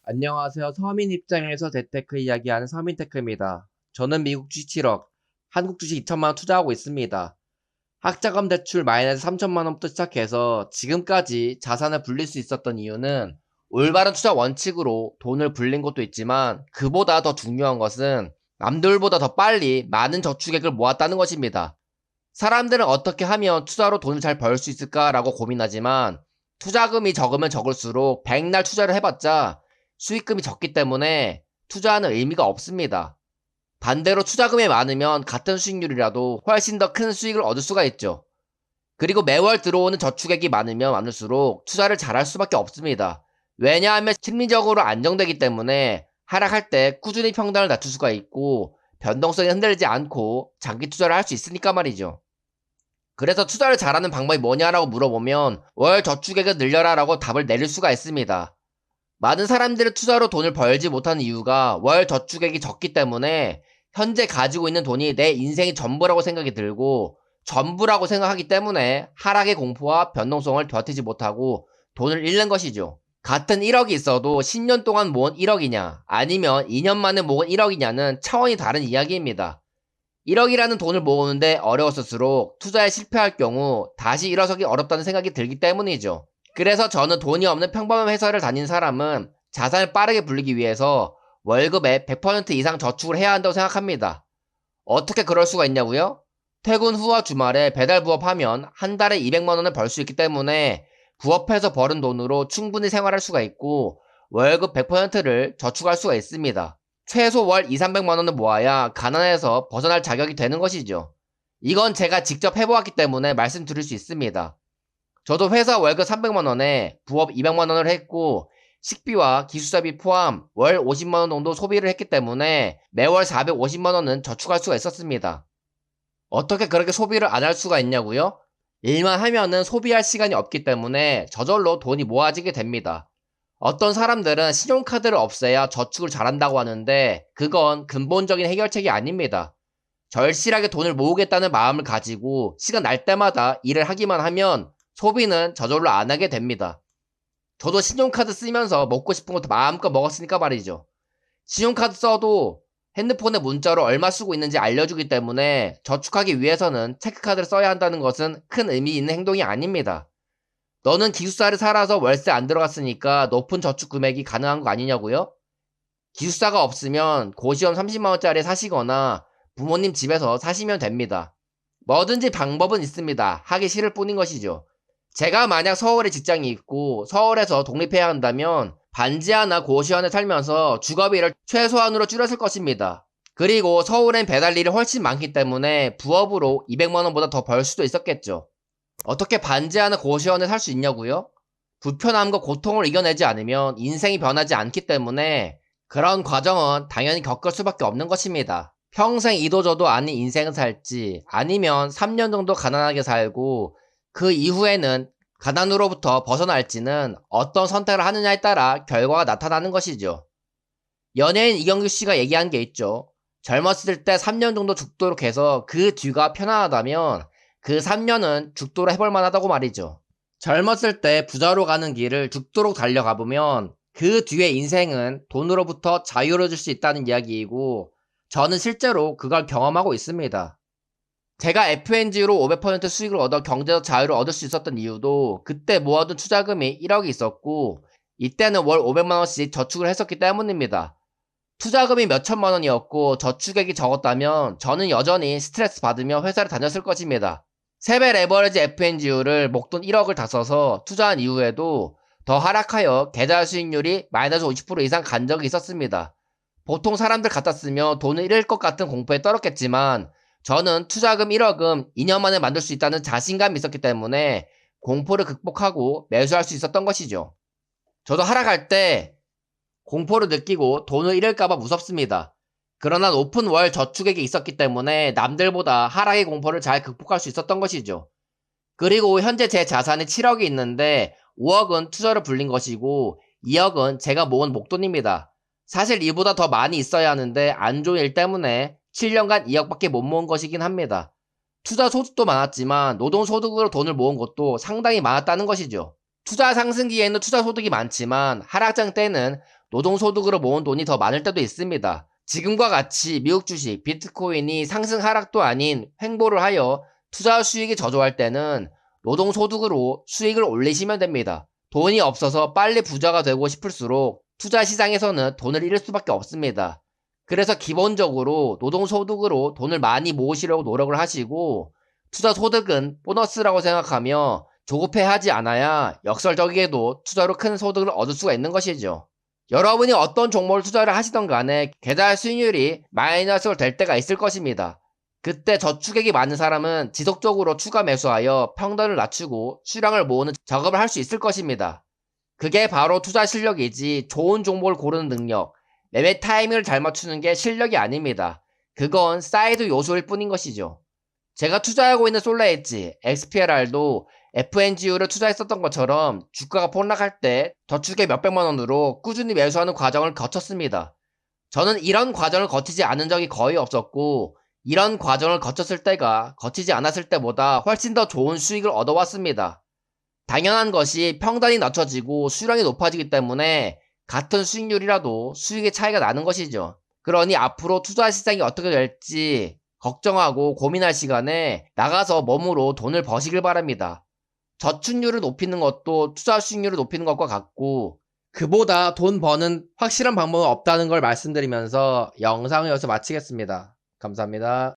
안녕하세요. 서민 입장에서 재테크 이야기하는 서민테크입니다. 저는 미국 주식 7억, 한국 주식 2천만 원 투자하고 있습니다. 학자금 대출 마이너스 3천만 원부터 시작해서 지금까지 자산을 불릴 수 있었던 이유는 올바른 투자 원칙으로 돈을 불린 것도 있지만 그보다 더 중요한 것은 남들보다 더 빨리 많은 저축액을 모았다는 것입니다. 사람들은 어떻게 하면 투자로 돈을 잘 벌 수 있을까라고 고민하지만 투자금이 적으면 적을수록 백날 투자를 해봤자 수익금이 적기 때문에 투자하는 의미가 없습니다. 반대로 투자금이 많으면 같은 수익률이라도 훨씬 더 큰 수익을 얻을 수가 있죠. 그리고 매월 들어오는 저축액이 많으면 많을수록 투자를 잘할 수밖에 없습니다. 왜냐하면 심리적으로 안정되기 때문에 하락할 때 꾸준히 평단을 낮출 수가 있고 변동성이 흔들리지 않고 장기 투자를 할 수 있으니까 말이죠. 그래서 투자를 잘하는 방법이 뭐냐라고 물어보면 월 저축액을 늘려라 라고 답을 내릴 수가 있습니다. 많은 사람들이 투자로 돈을 벌지 못하는 이유가 월 저축액이 적기 때문에 현재 가지고 있는 돈이 내 인생이 전부라고 생각이 들고 전부라고 생각하기 때문에 하락의 공포와 변동성을 버티지 못하고 돈을 잃는 것이죠. 같은 1억이 있어도 10년 동안 모은 1억이냐 아니면 2년 만에 모은 1억이냐는 차원이 다른 이야기입니다. 1억이라는 돈을 모으는데 어려웠을수록 투자에 실패할 경우 다시 일어서기 어렵다는 생각이 들기 때문이죠. 그래서 저는 돈이 없는 평범한 회사를 다닌 사람은 자산을 빠르게 불리기 위해서 월급의 100% 이상 저축을 해야 한다고 생각합니다. 어떻게 그럴 수가 있냐고요? 퇴근 후와 주말에 배달 부업하면 한 달에 200만 원을 벌 수 있기 때문에 부업해서 벌은 돈으로 충분히 생활할 수가 있고 월급 100%를 저축할 수가 있습니다. 최소 월 2, 300만 원을 모아야 가난에서 벗어날 자격이 되는 것이죠. 이건 제가 직접 해보았기 때문에 말씀드릴 수 있습니다. 저도 회사 월급 300만 원에 부업 200만 원을 했고 식비와 기숙사비 포함 월 50만 원 정도 소비를 했기 때문에 매월 450만 원은 저축할 수가 있었습니다. 어떻게 그렇게 소비를 안 할 수가 있냐고요? 일만 하면은 소비할 시간이 없기 때문에 저절로 돈이 모아지게 됩니다. 어떤 사람들은 신용카드를 없애야 저축을 잘한다고 하는데 그건 근본적인 해결책이 아닙니다. 절실하게 돈을 모으겠다는 마음을 가지고 시간 날 때마다 일을 하기만 하면 소비는 저절로 안 하게 됩니다. 저도 신용카드 쓰면서 먹고 싶은 것도 마음껏 먹었으니까 말이죠. 신용카드 써도 핸드폰에 문자로 얼마 쓰고 있는지 알려주기 때문에 저축하기 위해서는 체크카드를 써야 한다는 것은 큰 의미 있는 행동이 아닙니다. 너는 기숙사를 살아서 월세 안 들어갔으니까 높은 저축 금액이 가능한 거 아니냐고요? 기숙사가 없으면 고시원 30만원짜리 사시거나 부모님 집에서 사시면 됩니다. 뭐든지 방법은 있습니다. 하기 싫을 뿐인 것이죠. 제가 만약 서울에 직장이 있고 서울에서 독립해야 한다면 반지하나 고시원에 살면서 주거비를 최소한으로 줄였을 것입니다. 그리고 서울엔 배달 일이 훨씬 많기 때문에 부업으로 200만원보다 더 벌 수도 있었겠죠. 어떻게 반지하나 고시원에 살 수 있냐고요? 불편함과 고통을 이겨내지 않으면 인생이 변하지 않기 때문에 그런 과정은 당연히 겪을 수밖에 없는 것입니다. 평생 이도저도 아닌 인생을 살지 아니면 3년 정도 가난하게 살고 그 이후에는 가난으로부터 벗어날지는 어떤 선택을 하느냐에 따라 결과가 나타나는 것이죠. 연예인 이경규 씨가 얘기한 게 있죠. 젊었을 때 3년 정도 죽도록 해서 그 뒤가 편안하다면 그 3년은 죽도록 해볼 만하다고 말이죠. 젊었을 때 부자로 가는 길을 죽도록 달려가보면 그 뒤의 인생은 돈으로부터 자유로워질 수 있다는 이야기이고 저는 실제로 그걸 경험하고 있습니다. 제가 FNG로 500% 수익을 얻어 경제적 자유를 얻을 수 있었던 이유도 그때 모아둔 투자금이 1억이 있었고 이때는 월 500만원씩 저축을 했었기 때문입니다. 투자금이 몇천만 원이었고 저축액이 적었다면 저는 여전히 스트레스 받으며 회사를 다녔을 것입니다. 세배 레버리지 FNGU를 목돈 1억을 다 써서 투자한 이후에도 더 하락하여 계좌 수익률이 마이너스 50% 이상 간 적이 있었습니다. 보통 사람들 같았으며 돈을 잃을 것 같은 공포에 떨었겠지만 저는 투자금 1억은 2년 만에 만들 수 있다는 자신감이 있었기 때문에 공포를 극복하고 매수할 수 있었던 것이죠. 저도 하락할 때 공포를 느끼고 돈을 잃을까봐 무섭습니다. 그러나 높은 월 저축액이 있었기 때문에 남들보다 하락의 공포를 잘 극복할 수 있었던 것이죠. 그리고 현재 제 자산이 7억이 있는데 5억은 투자로 불린 것이고 2억은 제가 모은 목돈입니다. 사실 이보다 더 많이 있어야 하는데 안 좋은 일 때문에 7년간 2억밖에 못 모은 것이긴 합니다. 투자 소득도 많았지만 노동 소득으로 돈을 모은 것도 상당히 많았다는 것이죠. 투자 상승기에는 투자 소득이 많지만 하락장 때는 노동소득으로 모은 돈이 더 많을 때도 있습니다. 지금과 같이 미국 주식, 비트코인이 상승 하락도 아닌 횡보를 하여 투자 수익이 저조할 때는 노동소득으로 수익을 올리시면 됩니다. 돈이 없어서 빨리 부자가 되고 싶을수록 투자 시장에서는 돈을 잃을 수밖에 없습니다. 그래서 기본적으로 노동소득으로 돈을 많이 모으시려고 노력을 하시고 투자소득은 보너스라고 생각하며 조급해하지 않아야 역설적이게도 투자로 큰 소득을 얻을 수가 있는 것이죠. 여러분이 어떤 종목을 투자를 하시던 간에 계좌 수익률이 마이너스로 될 때가 있을 것입니다. 그때 저축액이 많은 사람은 지속적으로 추가 매수하여 평단을 낮추고 수량을 모으는 작업을 할 수 있을 것입니다. 그게 바로 투자 실력이지 좋은 종목을 고르는 능력, 매매 타이밍을 잘 맞추는 게 실력이 아닙니다. 그건 사이드 요소일 뿐인 것이죠. 제가 투자하고 있는 솔라엣지, XPLR도 FNGU를 투자했었던 것처럼 주가가 폭락할 때 저축액 몇백만 원으로 꾸준히 매수하는 과정을 거쳤습니다. 저는 이런 과정을 거치지 않은 적이 거의 없었고 이런 과정을 거쳤을 때가 거치지 않았을 때보다 훨씬 더 좋은 수익을 얻어왔습니다. 당연한 것이 평단이 낮춰지고 수량이 높아지기 때문에 같은 수익률이라도 수익의 차이가 나는 것이죠. 그러니 앞으로 투자 시장이 어떻게 될지 걱정하고 고민할 시간에 나가서 몸으로 돈을 버시길 바랍니다. 저축률을 높이는 것도 투자 수익률을 높이는 것과 같고 그보다 돈 버는 확실한 방법은 없다는 걸 말씀드리면서 영상을 여기서 마치겠습니다. 감사합니다.